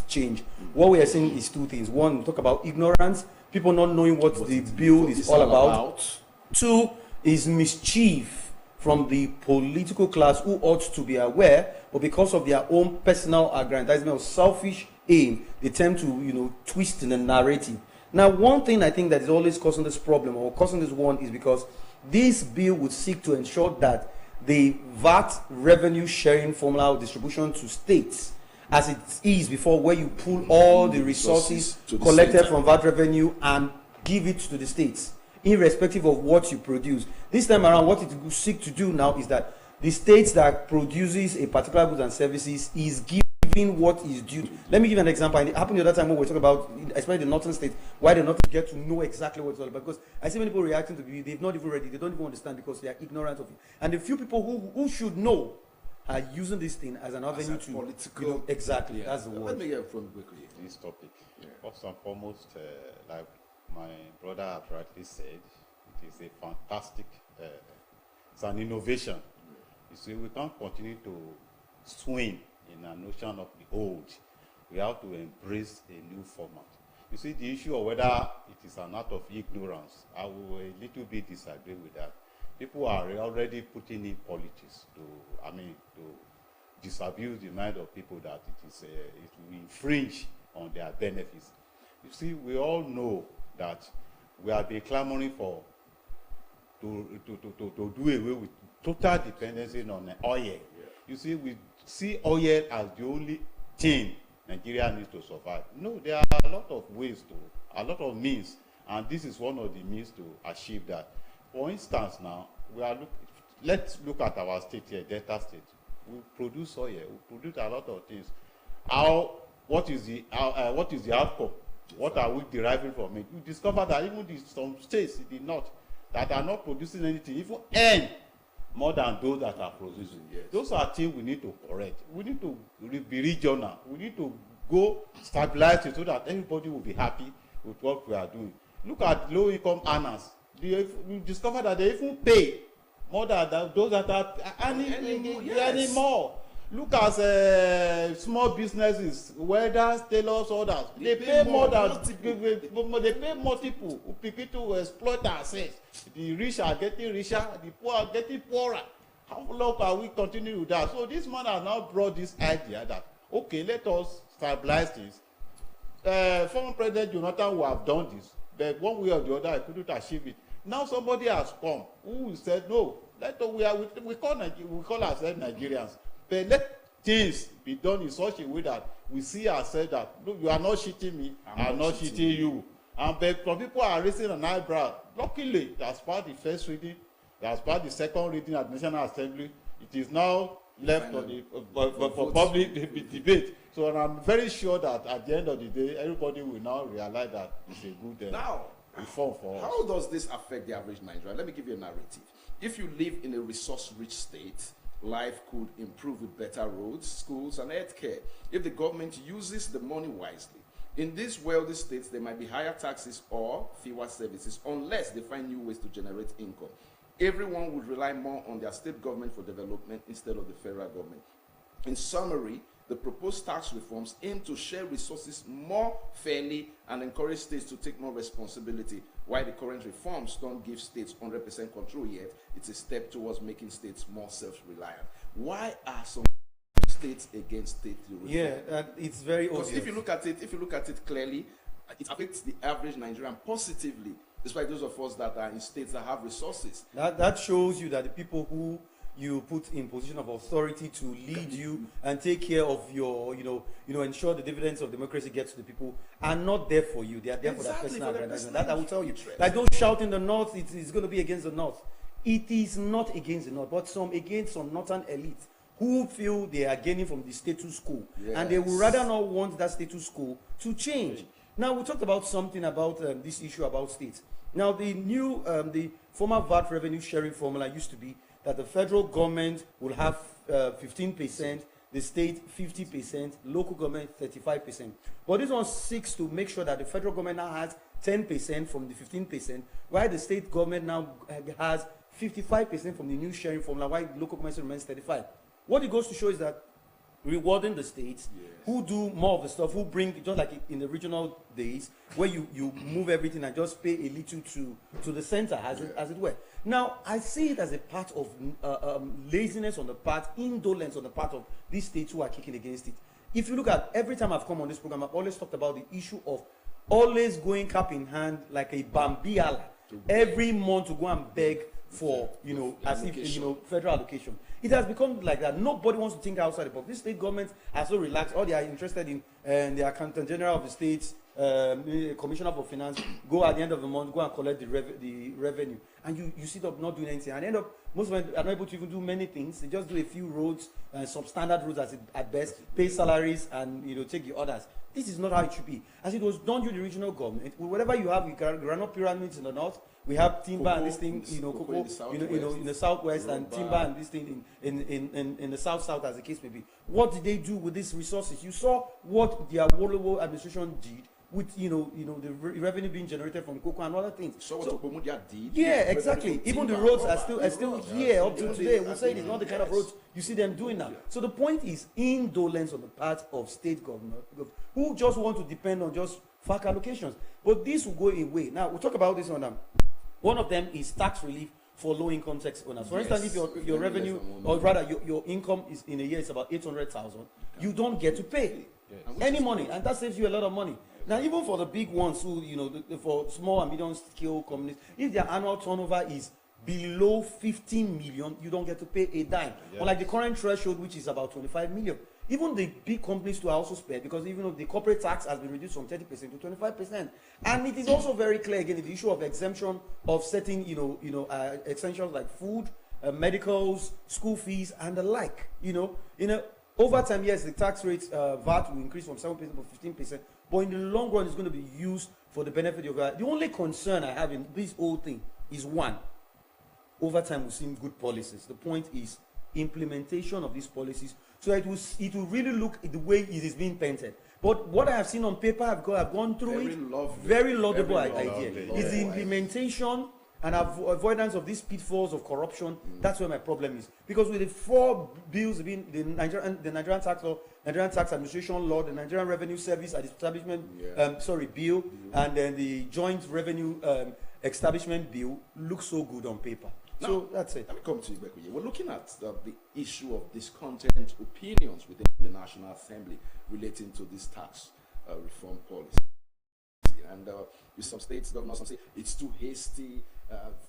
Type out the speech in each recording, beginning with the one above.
change. What we are saying is two things. One, talk about ignorance, people not knowing what the bill is all about. Two is mischief from the political class who ought to be aware, but because of their own personal aggrandizement or selfish aim, they tend to, twist the narrative. Now, one thing I think that is always causing this problem or causing this one is because this bill would seek to ensure that the VAT revenue sharing formula or distribution to states, as it is before, where you pull all the resources collected from VAT revenue and give it to the states, irrespective of what you produce. This time around, what it will seek to do now is that the states that produces a particular goods and services is giving what is due. Let me give you an example. It happened the other time when we were talking about, especially the northern states, why they not get to know exactly what it's all about. Because I see many people reacting to it, they've not even read it, they don't even understand because they are ignorant of it. And the few people who should know are using this thing as an avenue to political. Exactly, that's the word. Let me hear from quickly this topic. First and foremost, like my brother rightly said, it is a fantastic, it's an innovation. You see, we can't continue to swim in a notion of the old. We have to embrace a new format. You see, the issue of whether it is an act of ignorance, I will a little bit disagree with that. People are already putting in politics to disabuse the mind of people that it will infringe on their benefits. You see, we all know that we have been clamoring for to do away with total dependency on oil. Yeah. You see, we see oil as the only thing Nigeria needs to survive. No, there are a lot of ways a lot of means, and this is one of the means to achieve that. For instance, now let's look at our state here, Delta State. We produce oil, we produce a lot of things. What is the outcome? What are we deriving from it? We discover that even some states in the north that are not producing anything, even earn more than those that are producing. Yes. Those are things we need to correct. We need to be regional. We need to go stabilize it so that everybody will be happy with what we are doing. Look at low-income earners. We discover that they even pay more than those that are earning more. Look at small businesses, welders, tailors, others. They pay more than they pay multiple who begin to exploit ourselves. The rich are getting richer, the poor are getting poorer. How long can we continue with that? So this man has now brought this idea that, okay, let us stabilize this. Former President Jonathan would have done this, but one way or the other, I couldn't achieve it. Now somebody has come who said, no, we call ourselves Nigerians. But let things be done in such a way that we see ourselves that, look, you are not cheating me, I'm not cheating you. And but some people are raising an eyebrow. Luckily, that's part of the first reading, that's part of the second reading at the National Assembly. It is now left for public debate. So I'm very sure that at the end of the day, everybody will now realize that it's a good reform for us. How does this affect the average Nigerian? Let me give you a narrative. If you live in a resource-rich state, life could improve with better roads, schools, and healthcare if the government uses the money wisely. In these wealthy states, there might be higher taxes or fewer services unless they find new ways to generate income. Everyone would rely more on their state government for development instead of the federal government. In summary, the proposed tax reforms aim to share resources more fairly and encourage states to take more responsibility. While the current reforms don't give states 100% control yet, it's a step towards making states more self-reliant. Why are some states against state reform? Yeah, it's very obvious. Because if you look at it clearly, it affects the average Nigerian positively, despite those of us that are in states that have resources. That shows you that the people who you put in position of authority to lead you and take care of your, ensure the dividends of democracy gets to the people are not there for you. They are there for that personal aggrandizement. That I will tell you. Like don't shout in the north, it's going to be against the north. It is not against the north, but against some northern elite who feel they are gaining from the status quo. Yes. And they would rather not want that status quo to change. Now, we talked about something about this issue about states. Now, the former VAT revenue sharing formula used to be that the federal government will have 15%, the state 50%, local government 35%. But this one seeks to make sure that the federal government now has 10% from the 15%, while the state government now has 55% from the new sharing formula, while the local government remains 35%. What it goes to show is that rewarding the states who do more of the stuff, who bring, just like in the regional days, where you move everything and just pay a little to the center, as it were. Now, I see it as a part of laziness on the part, indolence on the part of these states who are kicking against it. If you look at every time I've come on this program, I've always talked about the issue of always going cap in hand like a Bambiala every month to go and beg for, as if, federal allocation. It has become like that. Nobody wants to think outside the box. This state government are so relaxed. All they are interested in, the accountant general of the states, commissioner for finance, go at the end of the month, go and collect the revenue. And you sit up not doing anything. And end up, most of them are not able to even do many things. They just do a few roads, some standard roads at best, pay salaries, and take the orders. This is not how it should be. As it was done through the regional government, whatever you have, we granite pyramids in the north. We have timber and this thing, cocoa, in the southwest, and timber and this thing in the south, as the case may be. What did they do with these resources? You saw what the Awolowo administration did with the revenue being generated from cocoa and other things. So what Okomudia did? Yeah, exactly. Even the roads are still here up to today. We say it's not the kind of roads you see them doing now. So the point is indolence on the part of state government who just want to depend on just FAC allocations. But this will go away. Now we'll talk about this on them. One of them is tax relief for low-income tax owners. For instance, if your revenue, or rather your income is in a year is about 800,000, you don't get to pay any money, and that saves you a lot of money. Now, even for the big ones who, for small and medium-scale companies, if their annual turnover is below 15 million, you don't get to pay a dime. Unlike the current threshold, which is about 25 million. Even the big companies too are also spared, because even though the corporate tax has been reduced from 30% to 25%. And it is also very clear, again, the issue of exemption of certain, essentials like food, medicals, school fees, and the like. Over time, yes, the tax rate, VAT will increase from 7% to 15%, but in the long run, it's going to be used for the benefit of the only concern I have in this whole thing is one: over time, we've seen good policies. The point is implementation of these policies, so it will really look the way it is being painted. But what I have seen on paper, I've gone through very laudable idea. Is the implementation and avoidance of these pitfalls of corruption. That's where my problem is. Because with the 4 bills being the Nigerian tax law, Nigerian tax administration law, the Nigerian Revenue Service establishment bill, and then the joint revenue establishment bill looks so good on paper. Now, so that's it. Let me come to you, Bekoye. We're looking at the issue of discontent opinions within the National Assembly relating to this tax reform policy. And with some states, governors, some say it's too hasty,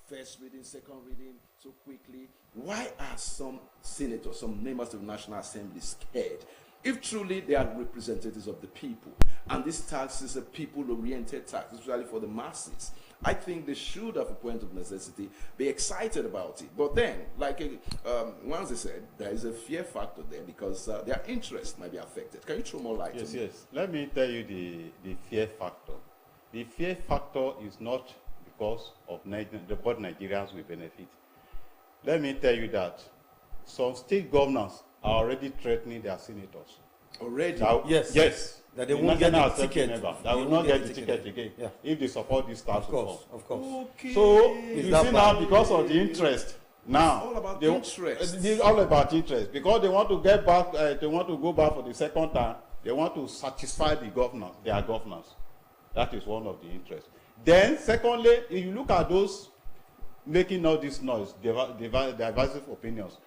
first reading, second reading, so quickly. Why are some senators, some members of the National Assembly scared? If truly they are representatives of the people, and this tax is a people-oriented tax, especially for the masses, I think they should, at a point of necessity, be excited about it. But then, like once they said, there is a fear factor there because their interest might be affected. Can you throw more light on it? Yes. Let me tell you the fear factor. The fear factor is not because of what Nigerians will benefit. Let me tell you that some state governors are already threatening their senators. Already? Yes. That they won't get the ticket. That will not get the ticket again if they support this tax reform. Of course. Okay. So you see now, because of the interest, now it's all about interest. It's all about interest, because they want to get back. They want to go back for the second time. They want to satisfy their governors. That is one of the interests. Then, secondly, if you look at those making all this noise, divisive opinions,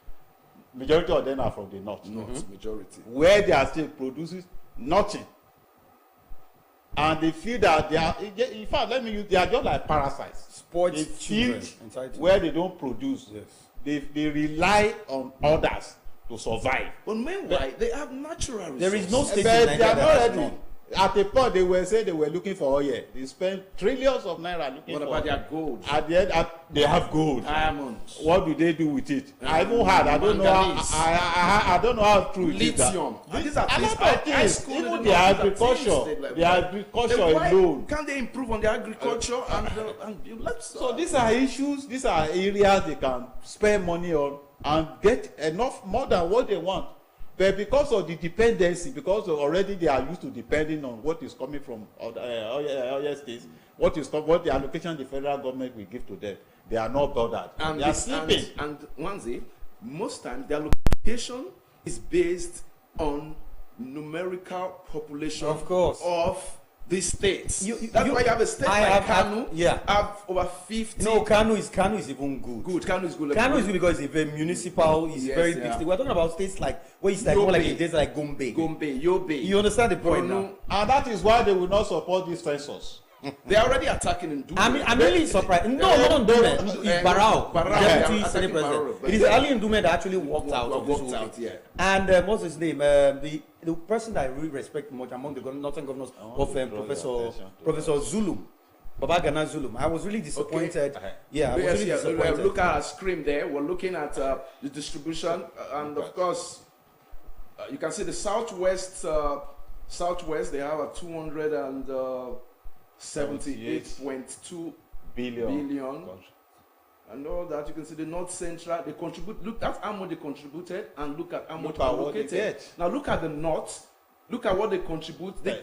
majority of them are from the north. Majority. Where they are still produces nothing. And they feel that they are, in fact, they are just like parasites. Spoiled children. Where they don't produce. Yes. They rely on others to survive. But meanwhile, they have natural resources. There is no state in Nigeria. They are not ready. At a point, they were saying they were looking for oil. They spent trillions of naira looking for oil. What about their gold? At the end, they have gold. Diamonds. What do they do with it? I even heard. I don't know. I don't know how true it is. Lithium. These are things. Even the agriculture alone. Can they improve on the agriculture and build? So these are issues. These are areas they can spend money on and get enough more than what they want. But because of the dependency, because already they are used to depending on what is coming from other states, what the allocation the federal government will give to them, they are not bothered. They are sleeping. And Wanzi, most times the allocation is based on numerical population Of course. of the states. That's why you have a state like Kano. Yeah. Have over 50. No, Kano is even good. Good. Kano is good. Kano is good because it's a municipal, it's Yes, very yeah. big state. We're talking about states like where it's like more like a state like Gombe. Yobe. You understand the point now? And that is why they will not support this census. They are already attacking in Dume. I'm really surprised. No, not on Dume. It's Barao, Deputy Senate President. It is Ali Ndume that actually walked out of this whole thing. Yeah. And what's his name? The person that I really respect much among the northern governors of Professor Zulum, Babagana Zulum. I was really disappointed. Okay. Yeah, I was really disappointed. Look at our screen there. We're looking at the distribution, and of course, you can see the southwest. They have a 278.2 billion. And all that, you can see the North Central, they contribute. Look at how much they contributed and look at how much they allocated. Now look at the North. Look at what they contribute. They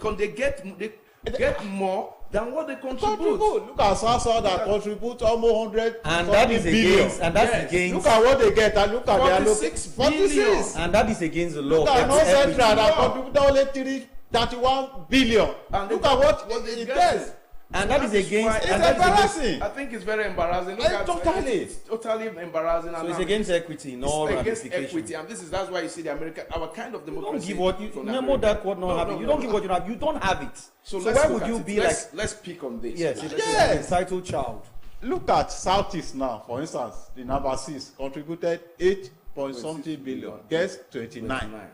get more than what they contribute. Look at Sasa that contributes almost 100 and that is billion. against, and that's against. Look at what they get and look at their 46 billion. And that is against the law. Look at North Central that contributes only 31 billion. And look at what they it get. does. And that is against. It's and that is against. embarrassing. I think it's very embarrassing. Look at Totally. It's totally embarrassing. So it's against equity, no it's against ramification. equity, and that's why you see the American, our kind of You democracy. don't give what you remember that what not having. You don't give what you have. You don't have it. So why would you be like? Let's pick on this. Yes, it's Yes. an entitled child. Look at Southeast now, for instance, the number 6 contributed 8 point something billion. Guess 29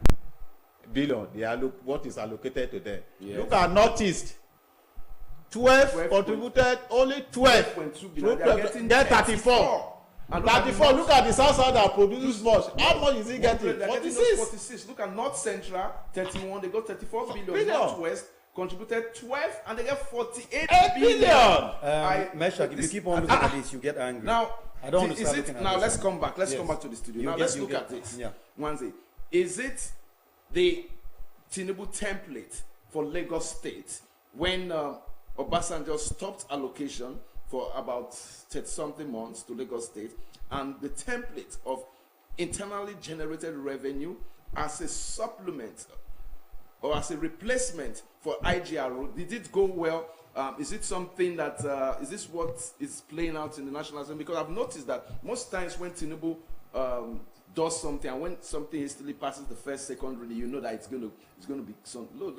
billion. What is allocated to them? Yes. Look at Northeast. 12 contributed only 12. Billion. They are getting Get 34. And 34. Look at the South Side that produces much. How much is he getting? They're getting 46. 46. Look at North Central, 31. They got 34 billion. Billion. Northwest contributed 12, and they get 48 billion. Meshach, if you keep on looking at this, you get angry. Now, I don't understand. Now let's come back. Let's come back to the studio. Now let's look at this. Yeah. Wanzi, is it the Tinubu template for Lagos State when Obasanjo stopped allocation for about 30-something months to Lagos State, and the template of internally generated revenue as a supplement or as a replacement for IGRO? Did it go well? Is it something that, is this what is playing out in the National Assembly? Because I've noticed that most times when Tinubu does something, and when something hastily passes the first, second reading, you know that it's going to be some. Look,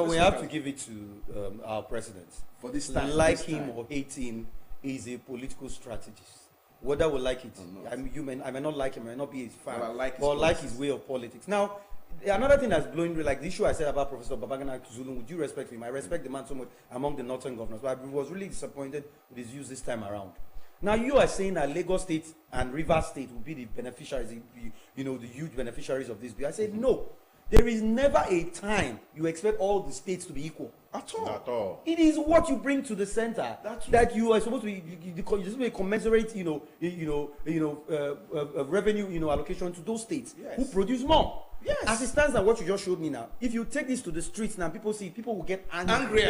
we have to give it to our president. For this time, like him or hate him, he's a political strategist. Whether we like it, I may not like him, I may not be his fan, but like his way of politics. Now, another thing that's blowing, like the issue I said about Professor Babagana Zulum, with due respect to him, I respect the man so much among the northern governors, but I was really disappointed with his views this time around. Now you are saying that Lagos State and Rivers State will be the beneficiaries, the huge beneficiaries of this bill. I said no. There is never a time you expect all the states to be equal. At all. It is what you bring to the center that you are supposed to be. You're supposed to be commensurate, revenue, allocation to those states who produce more. Yes. As it stands now, what you just showed me now, if you take this to the streets now, people will get angry.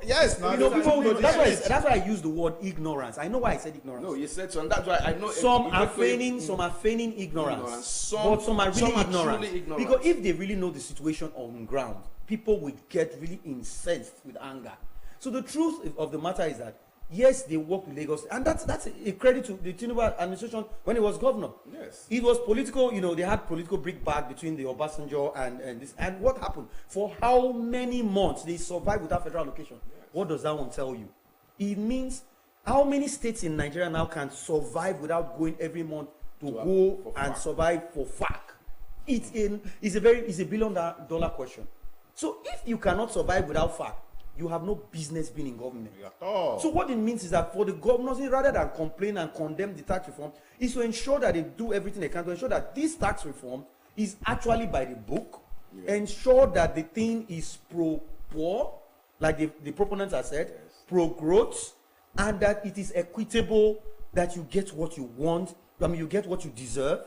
Yes, now that's why I use the word ignorance. I know why I said ignorance. No, you said so, and that's why I know. Some are feigning ignorance, but some are really ignorant. Because if they really know the situation on ground, people will get really incensed with anger. So the truth of the matter is that yes, they work with Lagos, and that's a credit to the Tinubu administration when he was governor. Yes, it was political. They had political brickbat between the Obasanjo and this. And what happened? For how many months they survived without federal allocation? Yes. What does that one tell you? It means how many states in Nigeria now can survive without going every month to go and survive for FAC? It's a $1 billion question. So if you cannot survive without FAC, you have no business being in government. So what it means is that for the governors, rather than complain and condemn the tax reform, is to ensure that they do everything they can to ensure that this tax reform is actually by the book, ensure that the thing is pro-poor, like the proponents have said, pro-growth, and that it is equitable, that you get what you want, you get what you deserve,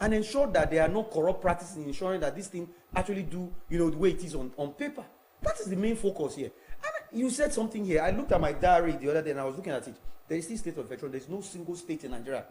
and ensure that there are no corrupt practices in ensuring that this thing actually do, the way it is on paper. That is the main focus here. And you said something here. I looked at my diary the other day and I was looking at it. There is still state of veteran. There is no single state in Nigeria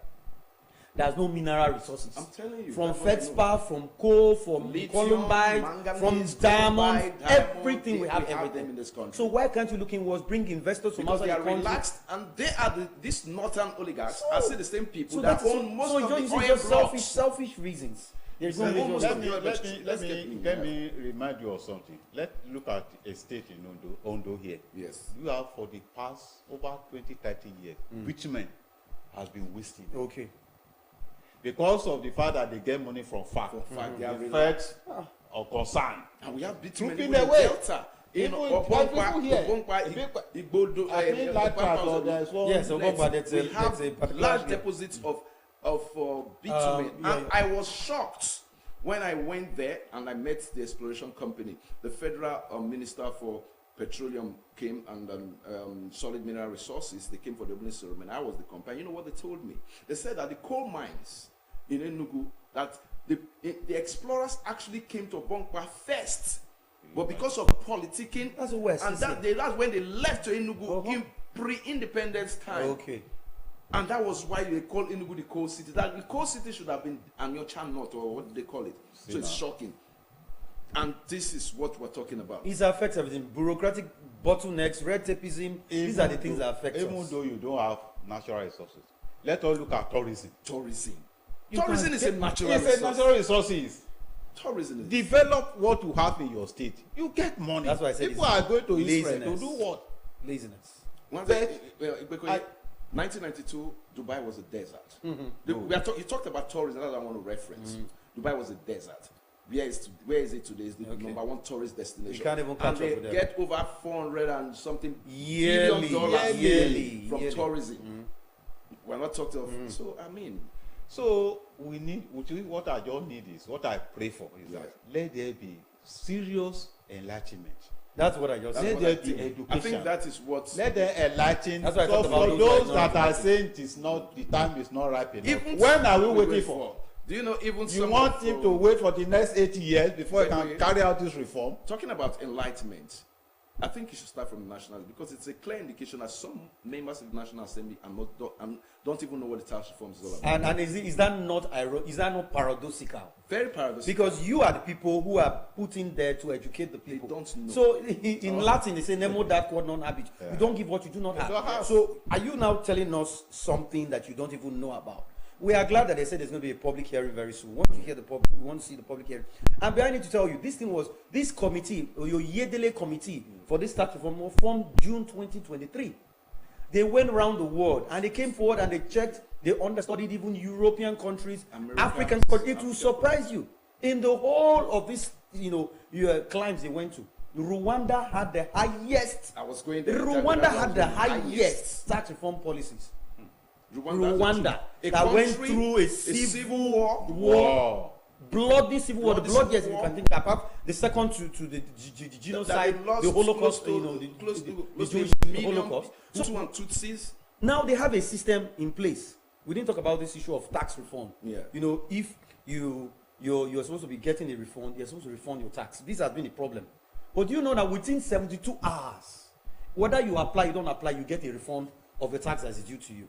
there's no mineral resources. I'm telling you. From that's what I know. feldspar, from coal, from Lithium, columbite, manganese, from cobalt, diamonds, diamond, everything we we have have everything them in this country. So why can't you look inwards, bring investors from Because outside they the are country? relaxed, and they are these northern oligarchs are still the same people So that that is own most so of you the see, oil just blocks. selfish reasons. There's no Let major me- reason. Let me remind you of something. Let's look at a state in Ondo here. Yes. You have for the past over 20, 30 years, bitumen has been wasting. Okay. Because of the fact that they get money from FAC, They are the relaxed. feds are concerned. And we have bitumen Trooping even in away. Delta. In Even Obongwa, people here. Igbodo, I think Latra, or there's one. Yes, Obongwa, that's we a have particular- large deposits of bitumen. yeah, And I was shocked when I went there and I met the exploration company. The federal minister for petroleum came and solid mineral resources. They came for the opening ceremony. I was the company. You know what they told me? They said that the coal mines in Enugu, that the explorers actually came to Obongwa first. But because of politicking, That's what we're and saying. that's when they left to Enugu in pre-independence time. Okay. And that was why they call Enugu the coal city. That the coal city should have been Anyocha North, or what do they call it? So it's shocking. And this is what we're talking about. It affects everything. Bureaucratic bottlenecks, red tapeism. These are the things that affect Even us. though you don't have natural resources, let us look at tourism. Tourism. You Tourism can is a get- natural It's a resource. natural resources. Tourism is. Develop what you have in your state. You get money. That's why I said people it's are going to Israel laziness. to do what? Laziness. One But- thing, because 1992, Dubai was a desert. You talked about tourism, that's what I want to reference. Dubai was a desert. Where is it today? It's the Okay. number one tourist destination. You can't even and catch up they with them. get over 400 and something Yearly, billion dollars yearly, from yearly. tourism. We're not talking of. So I mean, So we need, what I just need is, what I pray for is that let there be serious enlightenment. That's what I just Let said. what there I be think. education. I think that is what. Let them enlighten. That's why I So talked about for those those like that are non-enlightened. saying it is not, the time is not ripe enough. Even When are we some waiting wait for? Do you know even You some want of, him to wait for the next 80 years before he Wait, can wait. carry out this reform? Talking about enlightenment, I think you should start from the national, because it's a clear indication that some members of the National Assembly are don't even know what the tax reform is all about. And is that not paradoxical? Very paradoxical. Because you are the people who are put in there to educate the people. don't know. So in Latin they say nemo dat quod non habit. You don't give what you do not don't have. have. So are you now telling us something that you don't even know about? We are glad that they said there's going to be a public hearing very soon. We want to hear the public. We want to see the public hearing. And I need to tell you, this committee, or your Yedele committee for this tax reform, was formed June 2023. They went around the world and they came forward and they checked. They understudied even European countries, African countries. It will surprise you. In the whole of this, your climes they went to, Rwanda had the highest. I was going there. Rwanda had the highest tax reform policies. Rwanda A that went country, through a civil war, Wow. bloody civil war, the Bloody bloodiest civil you war. can think about. The second to the genocide, That they lost the Holocaust, close to the Jewish a million Holocaust. Hutu and Tutsis. Now they have a system in place. We didn't talk about this issue of tax reform. Yeah. If you're supposed to be getting a refund, you're supposed to refund your tax. This has been a problem. But do you know that within 72 hours, whether you apply, you don't apply, you get a refund of the tax that is due to you.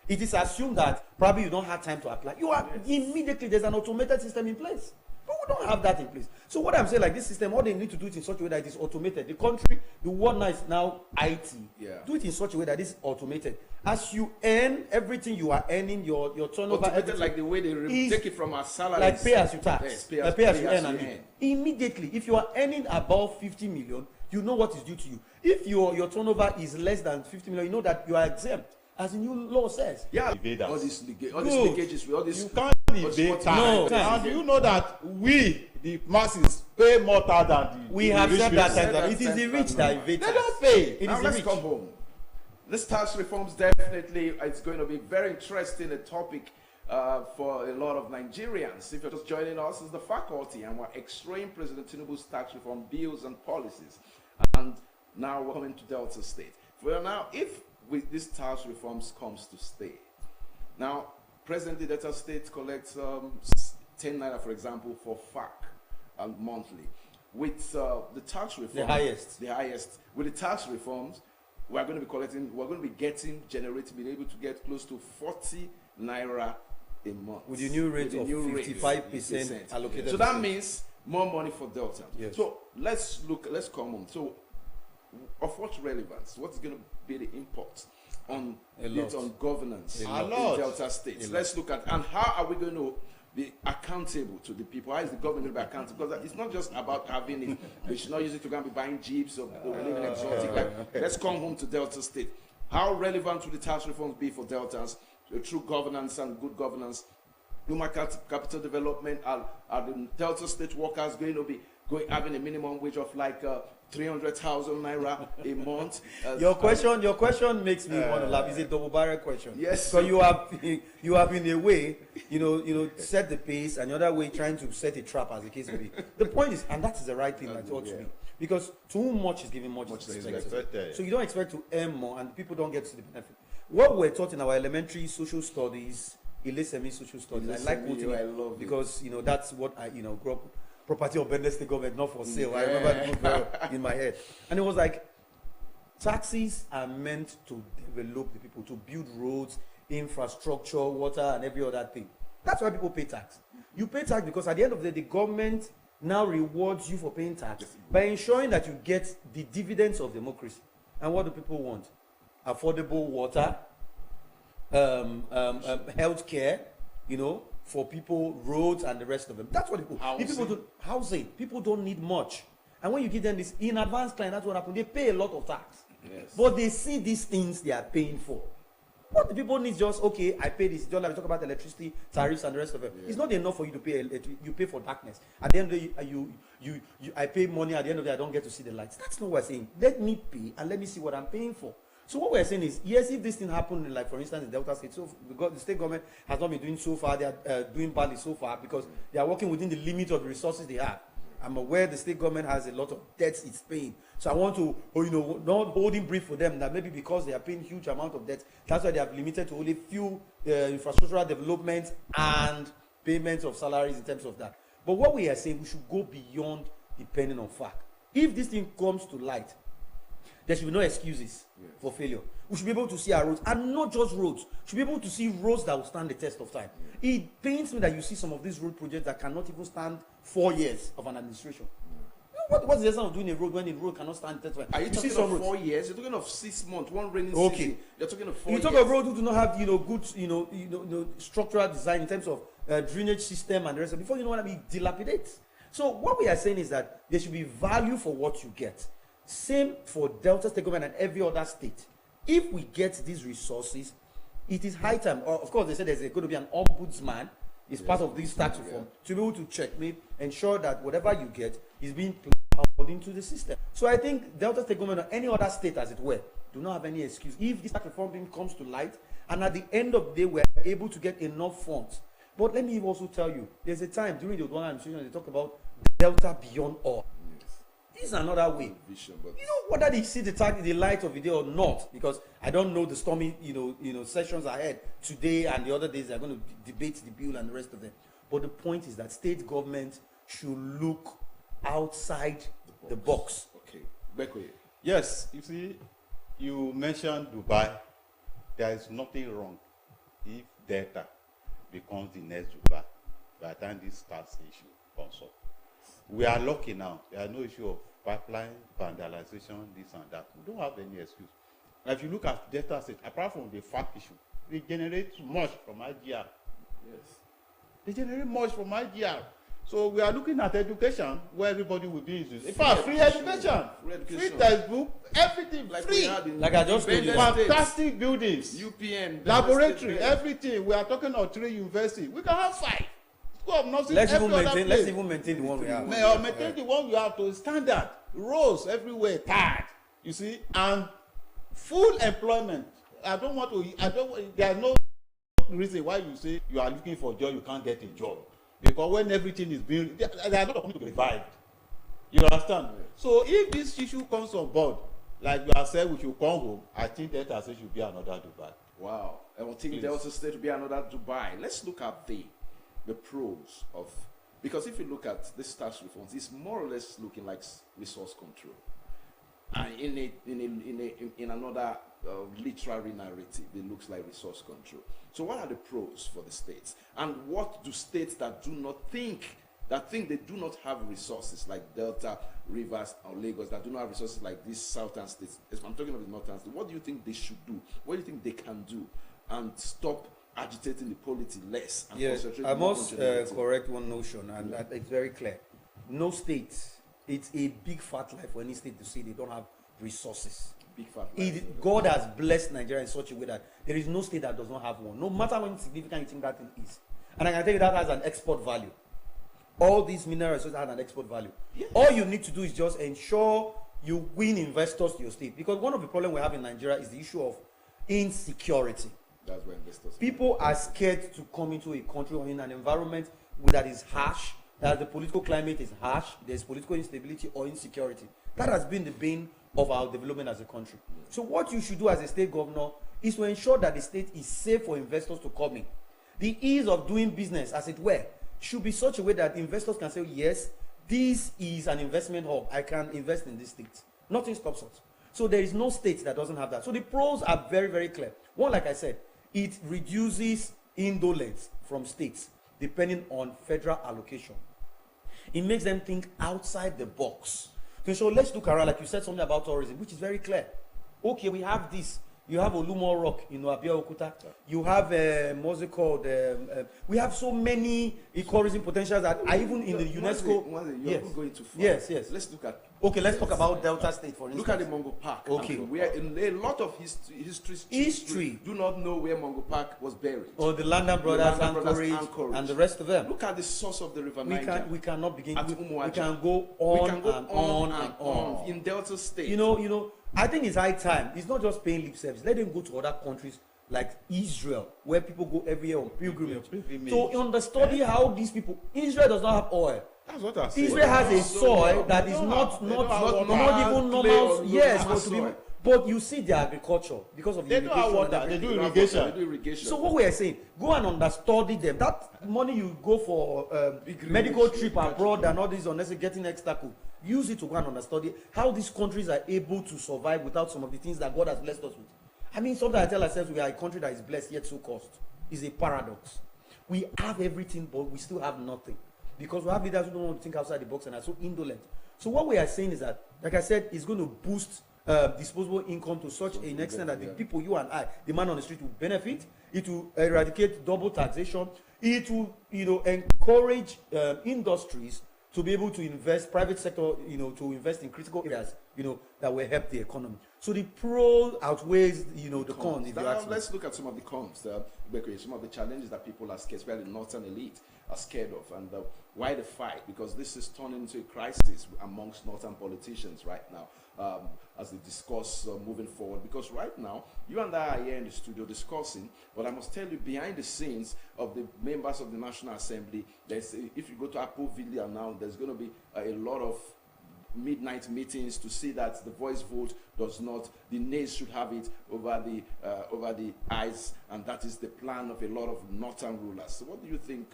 It is assumed that probably you don't have time to apply. You are immediately, there's an automated system in place. But we don't have that in place. So what I'm saying, like this system, all they need to do it in such a way that it is automated. The country, the world now is now IT. Yeah. Do it in such a way that it's automated. As you earn everything you are earning, your turnover, Automated everything like the way they is take it from our salaries. like pay as you tax. Yes, pay as you earn. Immediately, if you are earning above 50 million, you know what is due to you. If your turnover is less than 50 million, you know that you are exempt, as the new law says. Yeah, Evade us. all these Good. leakages, all this. You can't evade No, tax. tax. And you know that we, the masses, pay more tax than the We the have rich said that people. time that it is the rich that evade They tax. don't pay. It Now is the let's rich. come home. This tax reforms definitely, it's going to be very interesting, a topic for a lot of Nigerians. If you're just joining us, it's the faculty, and we're extracting President Tinubu's tax reform bills and policies. And now we're coming to Delta State. Well, now, if with these tax reforms comes to stay, now, presently Delta State collects 10 naira, for example, for FAC monthly. With the tax reform, The highest. With the tax reforms, we're going to be generating, being able to get close to 40 naira a month. With the new rate With of the new rate, 55% allocated. So to that states. means more money for Delta. Yes. So let's come on. So of what relevance? What's going to be the impact on A lot. on governance A in lot. Delta states? A Let's look at, and how are we going to be accountable to the people? How is the government going to be accountable? Because it's not just about having it. We should not use it to go and be buying jeeps or living exotic life. Let's come home to Delta State. How relevant will the tax reforms be for Deltas? Through governance and good governance, human capital development, are the Delta State workers going to be having a minimum wage of like 300,000 naira a month? Your question makes me want to laugh. It's a double-barrel question. Yes. So you have in a way, set the pace, and the other way trying to set a trap, as the case may be. The point is, and that is the right thing that ought to be, because too much is giving much is expected. expected. So you don't expect to earn more, and people don't get to the benefit. What we're taught in our elementary social studies, Ilesemi social studies, I like quoting I it love it. because that's what I grew up. Property of Benue State government, not for sale. I remember the book well in my head, and it was like taxes are meant to develop the people, to build roads, infrastructure, water, and every other thing. That's why people pay tax. You pay tax because at the end of the day, the government now rewards you for paying tax by ensuring that you get the dividends of democracy. And what do people want? Affordable water, health care, for people, roads, and the rest of them. That's what people. Housing. People don't need much. And when you give them this in advance client, that's what happens. They pay a lot of tax. Yes. But they see these things they are paying for. What the people need just, okay, I pay this. Just like we talk about electricity, tariffs, and the rest of it. Yeah. It's not enough for you to pay you pay for darkness. At the end of the day, I pay money. At the end of the day, I don't get to see the lights. That's not what we're saying. Let me pay and let me see what I'm paying for. So what we're saying is, yes, if this thing happened, like for instance in Delta State, so the state government has not been doing so far, they are doing badly so far because they are working within the limit of the resources they have. I'm aware the state government has a lot of debts it's paying. So I want to, not holding brief for them that maybe because they are paying huge amount of debt, that's why they have limited to only few infrastructural development and payments of salaries in terms of that. But what we are saying, we should go beyond depending on fact. If this thing comes to light, there should be no excuses for failure. We should be able to see our roads, and not just roads. We should be able to see roads that will stand the test of time. It pains me that you see some of these road projects that cannot even stand 4 years of an administration. What's the essence of doing a road when the road cannot stand the test of time? Are you talking of 4 years? You're talking of 6 months, one rainy season. You're talking of 4 years. You talk of roads who do not have good structural design in terms of drainage system and the rest of it. Before you know what I mean, dilapidate. So what we are saying is that there should be value for what you get. Same for Delta State government and every other state. If we get these resources, it is high time. Of course, they said there's going to be an ombudsman. It's part of this tax reform to be able to check, ensure that whatever you get is being put according to the system. So I think Delta State government or any other state, as it were, do not have any excuse. If this tax reform thing comes to light, and at the end of the day, we're able to get enough funds. But let me also tell you, there's a time during the Odwanga administration they talk about Delta beyond all. This is another way. Whether they see the light of the day or not, because I don't know the stormy, sessions ahead today and the other days they're going to debate the bill and the rest of them. But the point is that state government should look outside the box. Okay, Bekwe. Yes, you see, you mentioned Dubai. There is nothing wrong if Delta becomes the next Dubai by the time this tax issue comes up. We are lucky now. There are no issue of pipeline, vandalization, this and that. We don't have any excuse. If you look at Delta State, apart from the fact issue, they generate much from IGR. Yes. They generate much from IGR. So we are looking at education where everybody will be used. In fact, free education, free textbook, everything like free. Like I just told you. Fantastic buildings, UPN, laboratory, everything. We are talking of 3 universities. We can have 5. Let's even maintain the one we have. Maintain the one you have to standard. Roads everywhere, tired. You see, and full employment. There's no reason why you say you are looking for a job, you can't get a job. Because when everything is being, there are not going to be revived. You understand? So if this issue comes on board, like you have said, we should come home, I think Delta State should be another Dubai. Wow. I think Delta State should be another Dubai. Let's look at the pros of, because if you look at this tax reforms, it's more or less looking like resource control. And in another literary narrative, it looks like resource control. So what are the pros for the states? And what do states that do not think they do not have resources like Delta, Rivers, or Lagos, that do not have resources like these southern states? I'm talking of the northern states. What do you think they should do? What do you think they can do and stop agitating the polity less? And yes, I must correct one notion, and it's very clear. No state, it's a big fat lie for any state to say they don't have resources. Big fat lie. God has blessed Nigeria in such a way that there is no state that does not have one, no matter how significant you think that thing is. And I can tell you that has an export value. All these mineral resources have an export value. Yes. All you need to do is just ensure you win investors to your state. Because one of the problems we have in Nigeria is the issue of insecurity. That's where investors. People are scared to come into a country or in an environment that is harsh, that the political climate is harsh, there's political instability or insecurity. That has been the bane of our development as a country. So what you should do as a state governor is to ensure that the state is safe for investors to come in. The ease of doing business, as it were, should be such a way that investors can say, yes, this is an investment hub. I can invest in this state. Nothing stops us. So there is no state that doesn't have that. So the pros are very, very clear. One, like I said, it reduces indolence from states depending on federal allocation. It makes them think outside the box. So let's look around, like you said something about tourism, which is very clear. Okay, we have this. You have Olumo Rock in Abeokuta. You have, what's it called? We have so many tourism potentials that are even in the UNESCO. You're going too far. Yes. Let's look at. Okay, let's talk about Delta State, for instance. Look at the Mongo Park. Okay. Where in a lot of history do not know where Mongo Park was buried. Or the London Brothers, Anchorage, and the rest of them. Look at the source of the River Niger. We cannot begin. We can go on and on. In Delta State. You know, I think it's high time. It's not just paying lip service. Let them go to other countries like Israel, where people go every year on pilgrimage. So understudy how these people. Israel does not have oil. That's what I said. Israel has a soil that is not even normal. Yes, but you see their agriculture because of the irrigation. They don't have water. They do irrigation. So what we are saying, go and understudy them. That money you go for medical trip abroad and all these unnecessary getting extra cool. Use it to go and understudy how these countries are able to survive without some of the things that God has blessed us with. I mean, sometimes I tell ourselves we are a country that is blessed yet so cursed. It's a paradox. We have everything, but we still have nothing. Because we have leaders who don't want to think outside the box and are so indolent. So what we are saying is that, like I said, it's going to boost disposable income to such an extent that the people, you and I, the man on the street, will benefit. It will eradicate double taxation. It will, encourage industries to be able to invest, private sector, to invest in critical areas, that will help the economy. So the pro outweighs, the cons. Let's look at some of the cons, some of the challenges that people are scared, especially the northern elite, are scared of, and why the fight? Because this is turning into a crisis amongst northern politicians right now, as they discuss moving forward. Because right now, you and I are here in the studio discussing, but I must tell you, behind the scenes of the members of the National Assembly, if you go to Apple Villa now, there's going to be a lot of midnight meetings to see that the voice vote does not, the nays should have it over the ayes, and that is the plan of a lot of northern rulers. So what do you think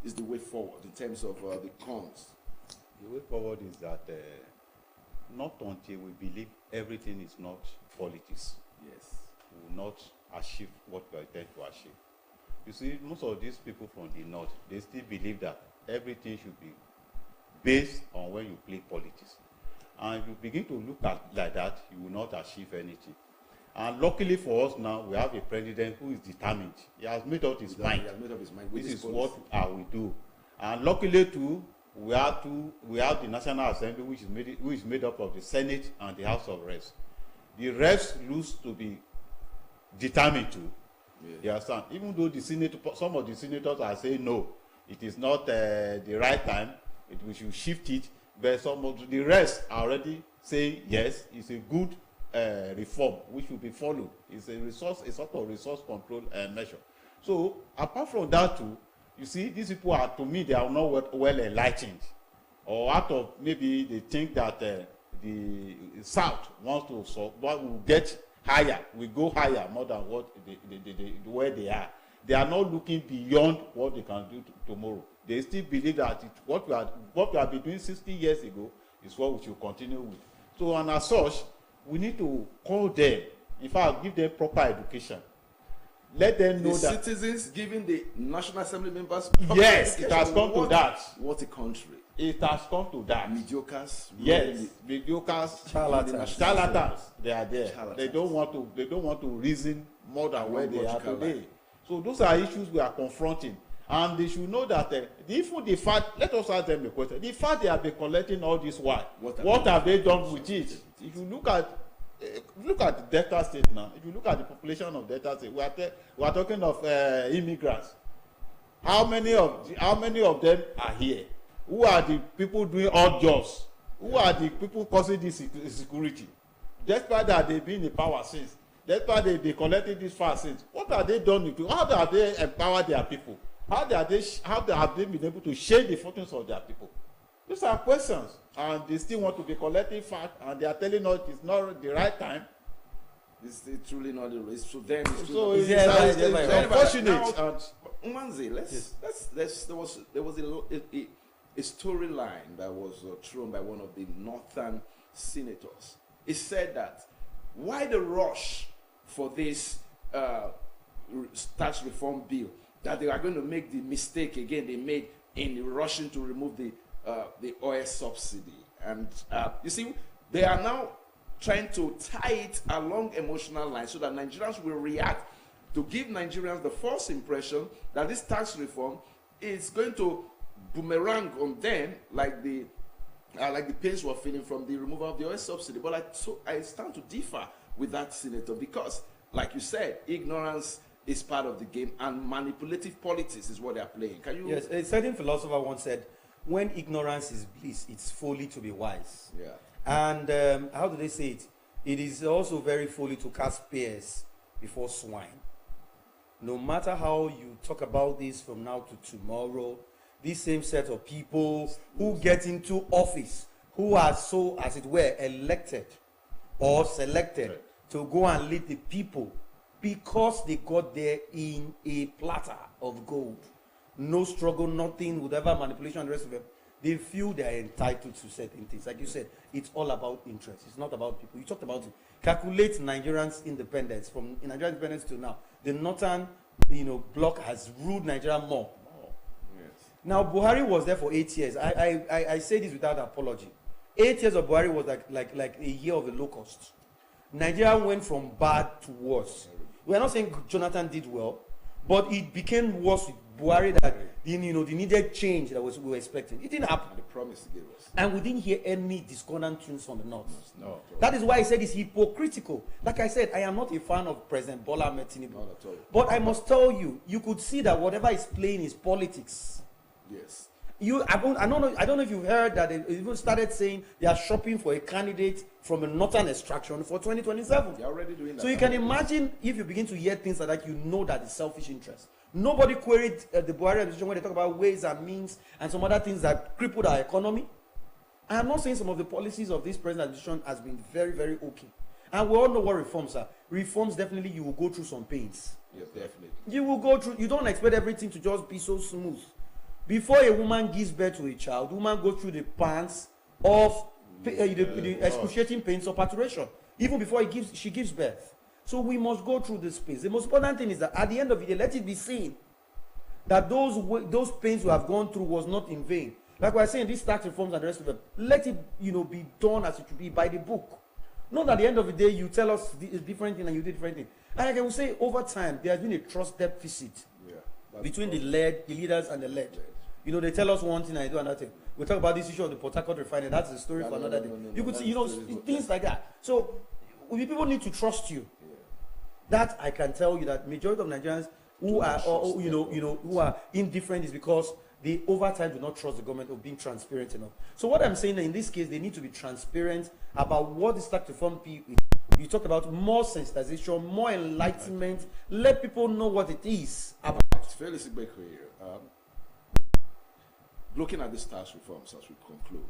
is the way forward in terms of the cons? The way forward is that not until we believe everything is not politics, yes, we will not achieve what we intend to achieve. You see, most of these people from the north, they still believe that everything should be based on when you play politics. And if you begin to look at like that, you will not achieve anything. And luckily for us now, we have a president who is determined. He has made up his mind. This is what I will do. And luckily too, we have the National Assembly, which is made up of the Senate and the House of Reps. The Reps lose to be determined to. Yeah. You understand? Even though some of the senators are saying no, it is not the right time. We should shift it, but some of the rest are already saying yes, it's a good reform which will be followed. It's a sort of resource control measure. So apart from that too, you see, these people are, to me, they are not well enlightened, or out of maybe they think that the South wants to, so but will get higher, we go higher more than what where they are. They are not looking beyond what they can do tomorrow. They still believe that what we have been doing 60 years ago is what we should continue with. So, and as such, we need to call them, in fact, give them proper education. Let them know the that citizens giving the National Assembly members. Yes, it has come to that. What a country. It has come to that. Mediocres. Yes, mediocres, charlatans. They are there. Charlatans. They don't want to. They don't want to reason more than where they are today. Line. So those are issues we are confronting, and they should know that even the fact. Let us ask them a question. The fact they have been collecting all this while, what have they done with it? If you look at the Delta State now, if you look at the population of Delta State, we are talking of immigrants. How many of them are here? Who are the people doing odd jobs? Who are the people causing this insecurity? Despite that they've been in power since, despite they collected this far since, what have they done with people? How have they empowered their people? How have they been able to share the fortunes of their people? These are questions, and they still want to be collecting fact, and they are telling us it's not the right time. It's truly not the race to them. It's unfortunate. Now, Umanzi, there was a storyline that was thrown by one of the northern senators. He said that why the rush for this tax reform bill, that they are going to make the mistake again they made in rushing to remove the oil subsidy. And you see, they are now trying to tie it along emotional lines so that Nigerians will react, to give Nigerians the false impression that this tax reform is going to boomerang on them like the pains we're feeling from the removal of the oil subsidy. But I stand to differ with that senator, because, like you said, ignorance is part of the game, and manipulative politics is what they are playing. Can you? Yes, a certain philosopher once said, when ignorance is bliss, it's folly to be wise. Yeah. And how do they say it? It is also very folly to cast pears before swine. No matter how you talk about this from now to tomorrow, this same set of people who get into office, who are so, as it were, elected or selected to go and lead the people because they got there in a platter of gold. No struggle, nothing, whatever manipulation and the rest of them. They feel they are entitled to certain things. Like you said, it's all about interest. It's not about people. You talked about it. Calculate Nigerians' independence from Nigerian independence to now. The northern, bloc has ruled Nigeria more. Yes. Now Buhari was there for 8 years. I say this without apology. 8 years of Buhari was like a year of a locust. Nigeria went from bad to worse. We are not saying Jonathan did well, but it became worse with Buhari, that the needed change that we were expecting. It didn't happen. And the promise he gave us. And we didn't hear any discordant tunes from the north. No. That is why I said it's hypocritical. Like I said, I am not a fan of President Bola Ahmed Tinubu. Not at all. But I must tell you, you could see that whatever is playing is politics. Yes. I don't know if you've heard that they even started saying they are shopping for a candidate from a northern extraction for 2027. They're already doing that. So you can imagine, if you begin to hear things like that, you know that it's selfish interest. Nobody queried the Buhari administration when they talk about ways and means and some other things that crippled our economy. I am not saying some of the policies of this present administration has been very, very okay. And we all know what reforms are. Reforms, definitely, you will go through some pains. Yes, definitely. You will go through, you don't expect everything to just be so smooth. Before a woman gives birth to a child, the woman goes through the pains of the excruciating pains of parturition, even before she gives birth. So we must go through this pains. The most important thing is that at the end of the day, let it be seen that those pains we have gone through was not in vain. Like we are saying, these tax reforms and the rest of them, let it be done as it should be, by the book. Not at the end of the day you tell us it's different thing and you did different thing. And like I will say, over time there has been a trust deficit between the leaders and the led. They tell us one thing and they do another thing. We talk about this issue of the Port Harcourt refinery. That's the story for another day. You could see, things like that. So people need to trust you. That I can tell you that majority of Nigerians who are indifferent is because they over time do not trust the government of being transparent enough. So what I'm saying in this case, they need to be transparent about what this tax reform is. You talked about more sensitization, more enlightenment. Let people know what it is about. Felix Igbekwe, looking at this tax reforms as we conclude,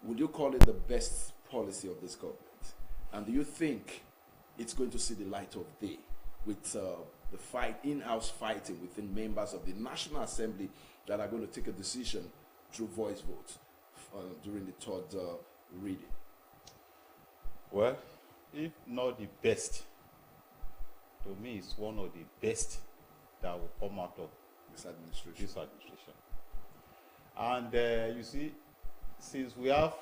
would you call it the best policy of this government? And do you think it's going to see the light of day with the in-house fighting within members of the National Assembly that are going to take a decision through voice vote during the third reading? Well, if not the best, to me it's one of the best that will come out of This administration. And you see, since we have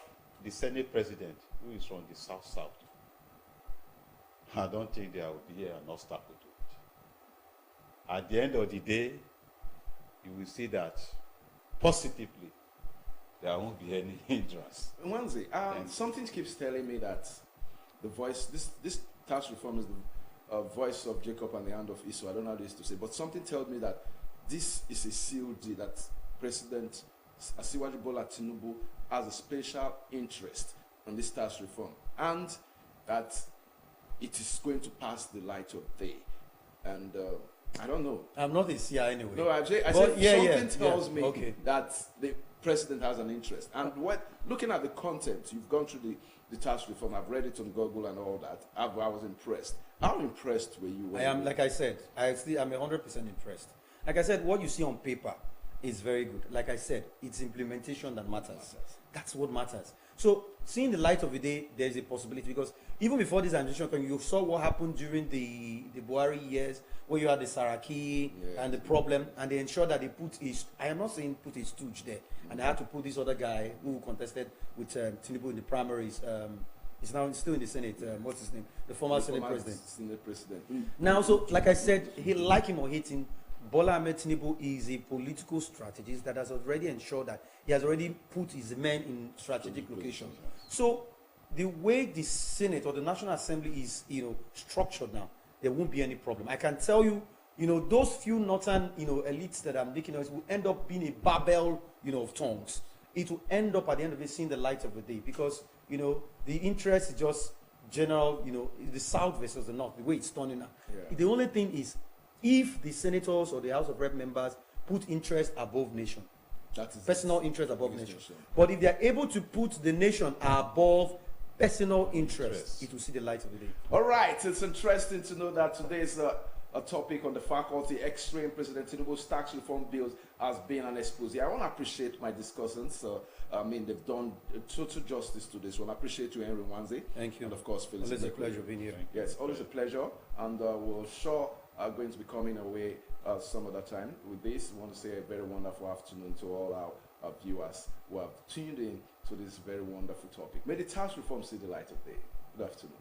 the Senate President who is from the South, I don't think there will be an obstacle to it. At the end of the day, you will see that positively there won't be any hindrance. Nwanze, something keeps telling me that the voice, this tax reform is the voice of Jacob and the hand of Esau. I don't know how this to say, but something tells me that this is a sealed deal, that President Asiwaju Bola Tinubu has a special interest in this tax reform, and that it is going to pass the light of day. And I don't know. I'm not a seer anyway. No, I said something tells me that the president has an interest. And looking at the content, you've gone through the tax reform. I've read it on Google and all that. I was impressed. How impressed were you? I am, like I said, I'm 100% impressed. Like I said, what you see on paper is very good. Like I said, it's implementation that matters. That's what matters. So, seeing the light of the day, there is a possibility, because even before this administration, you saw what happened during the Buhari years, where you had the Saraki and the problem, and they ensured that they put I am not saying put a stooge there, and they had to put this other guy who contested with Tinubu in the primaries. He's now still in the Senate. What's his name? The former Senate President. Now, so like I said, he like him or hate him, Bola Ahmed Tinubu is a political strategist that has already ensured that he has already put his men in strategic locations. So the way the Senate or the National Assembly is, structured now, there won't be any problem. I can tell you, those few northern, elites that I'm making noise will end up being a Babel, of tongues. It will end up at the end of it seeing the light of the day, because, the interest is just general, the South versus the North, the way it's turning out. Yeah. The only thing is, if the senators or the House of Rep members put interest above nation, that is personal interest above nation. But if they are able to put the nation above personal interest, it will see the light of the day. All right, it's interesting to know that today's a topic on the faculty, extreme President Tinubu's tax reform bills has been an expose. I want to appreciate my discussants. They've done total justice to this one. I appreciate you, Henry Nwanze. Thank you. And of course, Phyllis. Always a pleasure being here. Yes, always a pleasure. And we're sure going to be coming away some other time with this. I want to say a very wonderful afternoon to all our viewers who have tuned in to this very wonderful topic. May the tax reform see the light of day. Good afternoon.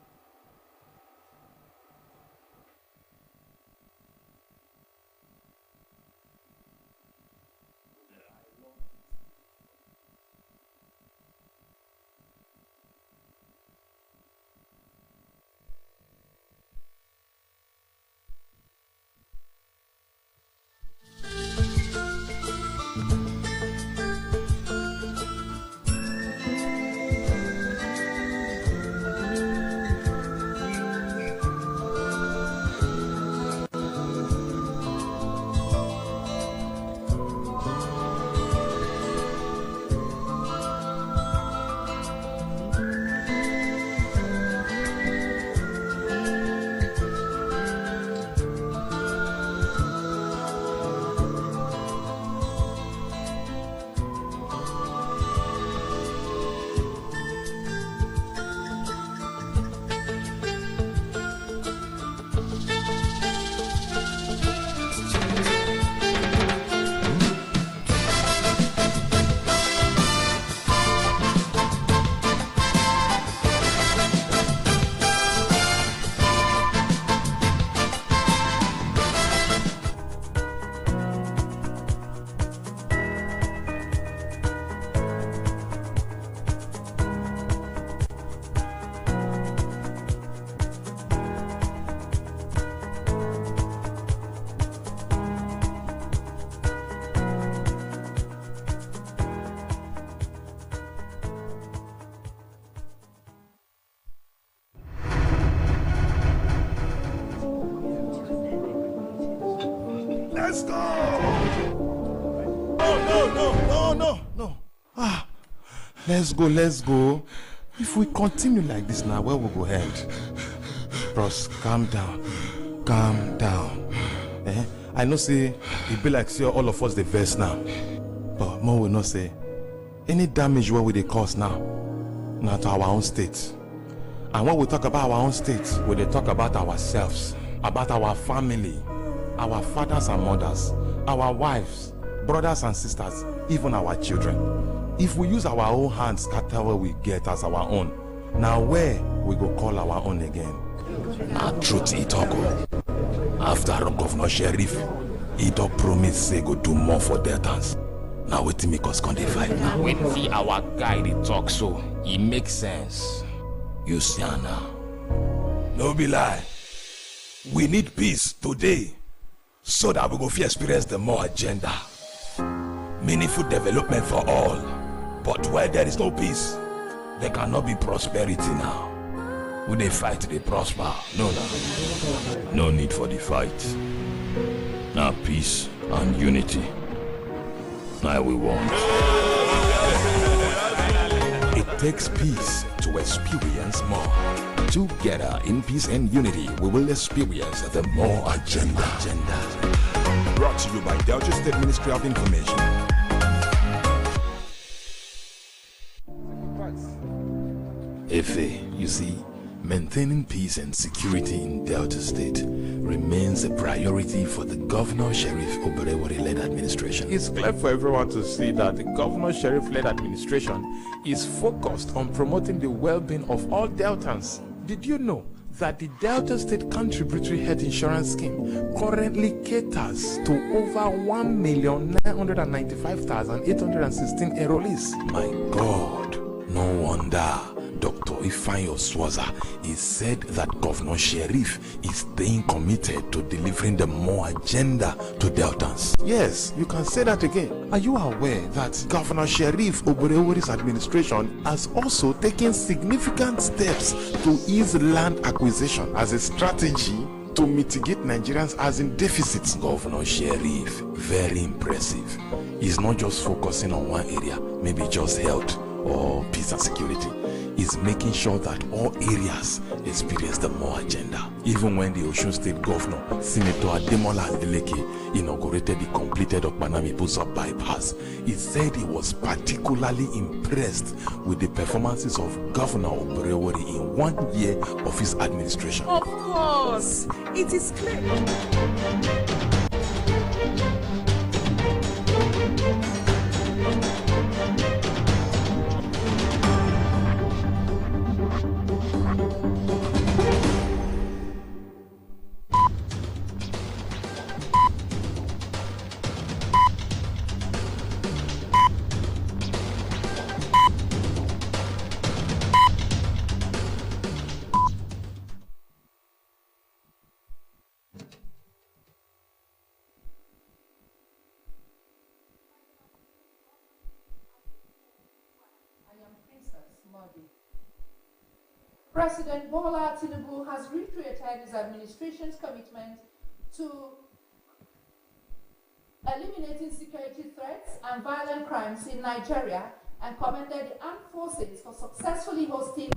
Let's go! No. Let's go. If we continue like this now, where will we go end? Bros, calm down. I know say it be like say all of us the verse now. But more will not say Any damage where we dey cause now, na to our own state. And when we talk about our own state, we dey talk about ourselves, about our family, our fathers and mothers, our wives, brothers and sisters, even our children. If we use our own hands scatter what we get as our own, now where we go call our own again? Na truth e talk o. After Governor Sheriff, he don promise say go do more for Deltans. Na wetin make us come dey fight now. When see our guy dey talk so, e make sense. You see am now. No be lie. We need peace today so that we go fit experience the more agenda. Meaningful development for all. But where there is no peace, there cannot be prosperity now. We dey fight to dey prosper. No need for the fight. Now peace and unity. Now we want. It takes peace to experience more. Together in peace and unity, we will experience the more agenda. Brought to you by Delta State Ministry of Information. Efe, you see, maintaining peace and security in Delta State remains a priority for the Governor Sheriff Oborevwori-led administration. It's clear for everyone to see that the Governor Sheriff-led administration is focused on promoting the well-being of all Deltans. Did you know that the Delta State Contributory Health Insurance Scheme currently caters to over 1,995,816 enrollees? My God, no wonder Dr. Ifeanyi Oswaza is said that Governor Sheriff is staying committed to delivering the more agenda to Deltans. Yes, you can say that again. Are you aware that Governor Sheriff Oborevwori's administration has also taken significant steps to ease land acquisition as a strategy to mitigate Nigerians' housing deficits? Governor Sheriff, very impressive. He's not just focusing on one area, maybe just health or peace and security. Is making sure that all areas experience the more agenda. Even when the Osun State Governor, Senator Ademola Adeleke, inaugurated the completed Okpanami-Buza bypass, he said he was particularly impressed with the performances of Governor Oborevwori in 1 year of his administration. Of course, it is clear. President Bola Tinubu has reiterated his administration's commitment to eliminating security threats and violent crimes in Nigeria and commended the armed forces for successfully hosting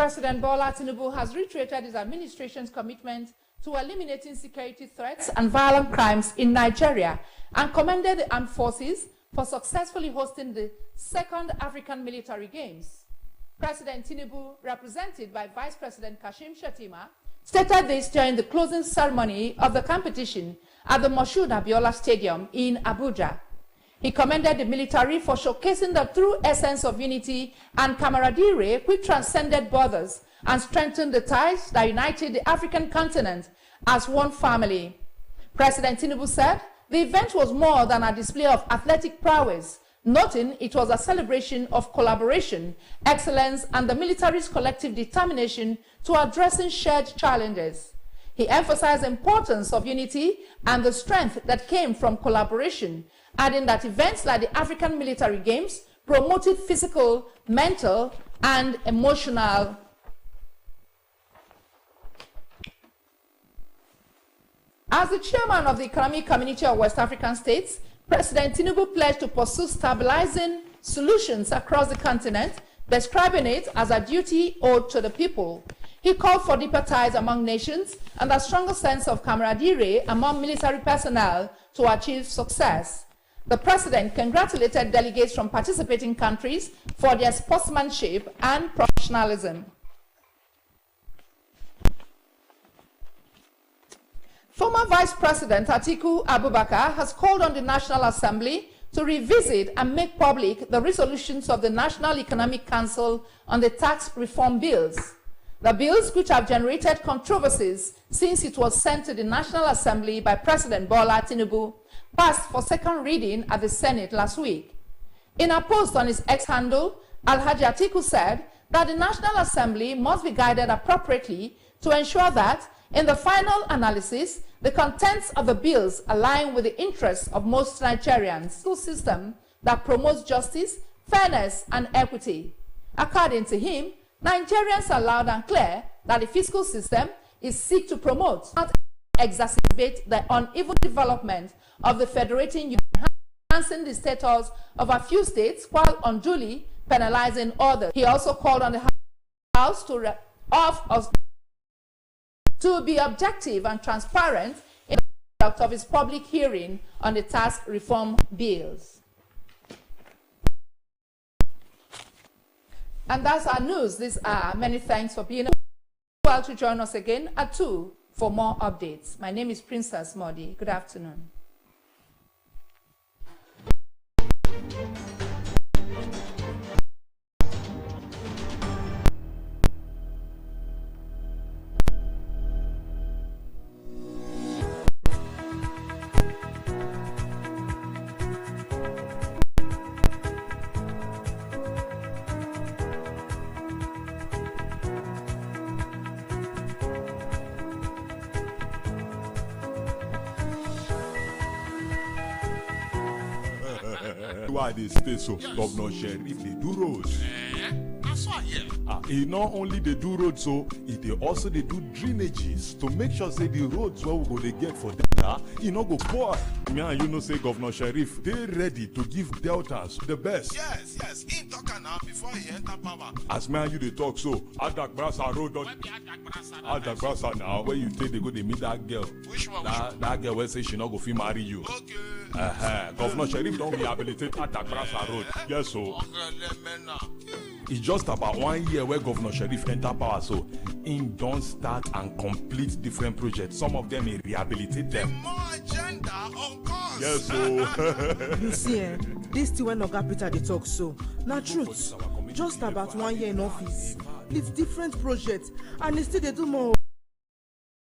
President Bola Tinubu has reiterated his administration's commitment to eliminating security threats and violent crimes in Nigeria and commended the armed forces for successfully hosting the second African Military Games. President Tinubu, represented by Vice President Kashim Shettima, stated this during the closing ceremony of the competition at the Moshood Abiola Stadium in Abuja. He commended the military for showcasing the true essence of unity and camaraderie which transcended borders and strengthened the ties that united the African continent as one family. President Tinubu said the event was more than a display of athletic prowess, noting it was a celebration of collaboration, excellence, and the military's collective determination to addressing shared challenges. He emphasized the importance of unity and the strength that came from collaboration, adding that events like the African Military Games promoted physical, mental, and emotional. As the chairman of the Economic Community of West African States, President Tinubu pledged to pursue stabilizing solutions across the continent, describing it as a duty owed to the people. He called for deeper ties among nations and a stronger sense of camaraderie among military personnel to achieve success. The president congratulated delegates from participating countries for their sportsmanship and professionalism. Former Vice President Atiku Abubakar has called on the National Assembly to revisit and make public the resolutions of the National Economic Council on the tax reform bills. The bills, which have generated controversies since it was sent to the National Assembly by President Bola Tinubu, passed for second reading at the Senate last week. In a post on his X handle, Alhaji Atiku said that the National Assembly must be guided appropriately to ensure that, in the final analysis, the contents of the bills align with the interests of most Nigerians. A system that promotes justice, fairness, and equity. According to him, Nigerians are loud and clear that the fiscal system is seek to promote, not exacerbate the uneven development of the federating union, enhancing the status of a few states while unduly penalizing others. He also called on the House to be objective and transparent in the conduct of its public hearing on the tax reform bills. And that's our news. These are many thanks for being able to join us again at 2 for more updates. My name is Princess Modi. Good afternoon. Why they stay so? Yes. Governor Sheriff, they do roads. That's why, yeah. He not only they do roads, so they also they do drainages to make sure say the roads where we go they get for Delta, no go poor. Me and you know say Governor Sheriff, they ready to give Deltas the best. Yes. He talk now before he enter power. As me and you they talk so, Adakbrasa road. Adakbrasa now, where you take they go they meet that girl. Which one? That girl will say she not go fit marry you. Okay. Governor Sheriff don't rehabilitate Adakbrasa road. Yes, so. It's just about 1 year where Governor Sheriff enter power, so him don't start and complete different projects. Some of them he rehabilitate them. More agenda, of course. Yes, so. You see, this thing when Oga Peter they talk so. Now truth, just about 1 year in office, with different projects, and they still they do more.